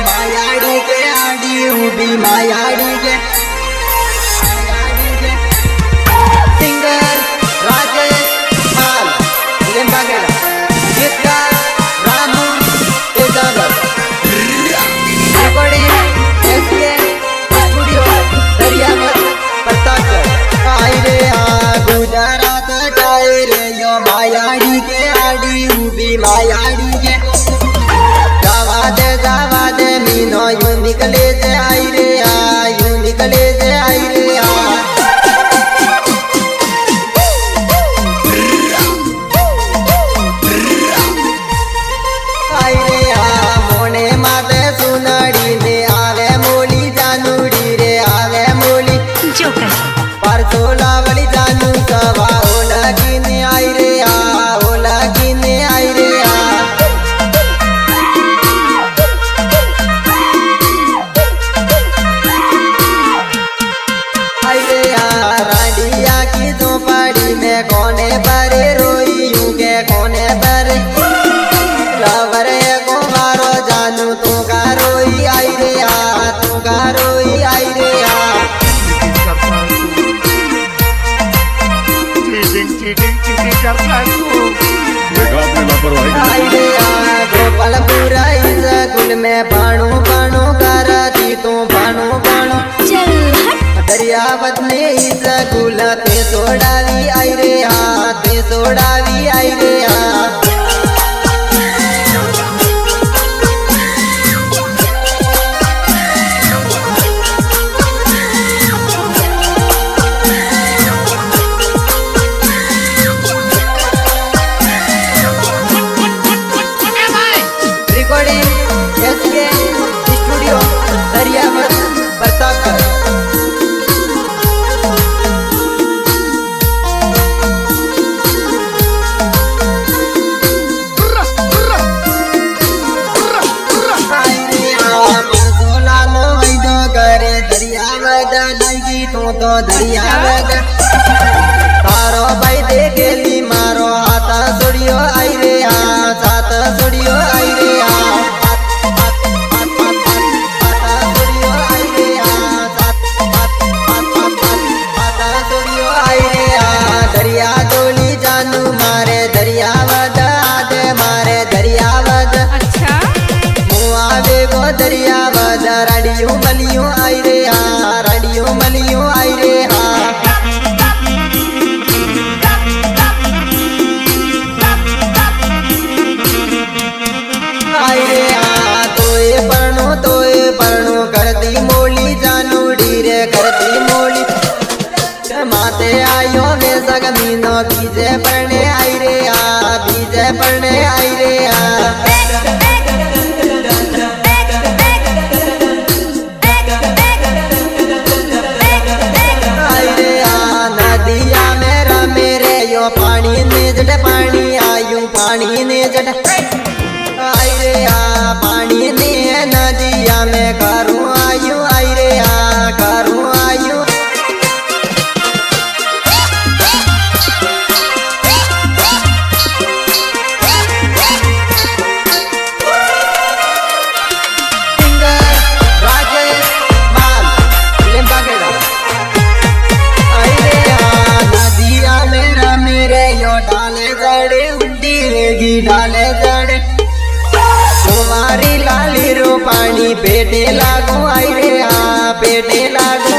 मायाड़ी के आड़ी उड़ी मायाड़ी के सिंगर राजेश माल लिंबागेड़ा गीतकार रामू तेजावर रिकॉर्डिंग एसके स्टूडियो दरियामत प्रतापगढ़ आई रे गुजरात जाए रे यो मायाड़ी के आड़ी उड़ी मायाड़ी के जावा दे मीनो यूं निकले से आई रे यूं निकले से आई रे आई रे मोने माते सुनाड़ी ने आवे मोली जानूड़ी रे आवे मोली परसों लावली जानू सवा ओ लगी ने आई रे ओ लगी ने आई रे राडिया की झोपड़ी में कोने पर रोई यूं के कोने पर लवर को मारो जानू तू का रोई आई रे तू का रोई आई रे आई रे गोपालपुरा इस गुल में बाणू बाणू करती तू बाणू बाणू दरियावत ने इस गुल पे सोडावी आई रे पे सोडावी आई रे recording SK studio Dariyawat Pratapgarh तो दरियावत तारो भाई देखेली मारो हाथ सोड़ियो आई रे साथ सोड़ियो आई रे दरिया डोली जानू मारे दरियावत आदे मारे दरियावत अच्छा मुआवे गो दरियावत रडियो मलियो आई रे रडियो मलियो आई रे आई रे तोए परनो करती मोली जानूड़ी रे करती मोली माते आयो वे सग मीनो बीजे पढ़ने आई रे बीजे पढ़ने आई रे नदिया मेरा मेरे यो पानी ने जट पानी आयु पानी ने जट आई रे पानी ने नदिया में करूँ आयु आई रे करूँ आयु डाले जड़े तुम्हारी लाली रो पानी पेटे लागू आई रे पेटे लागू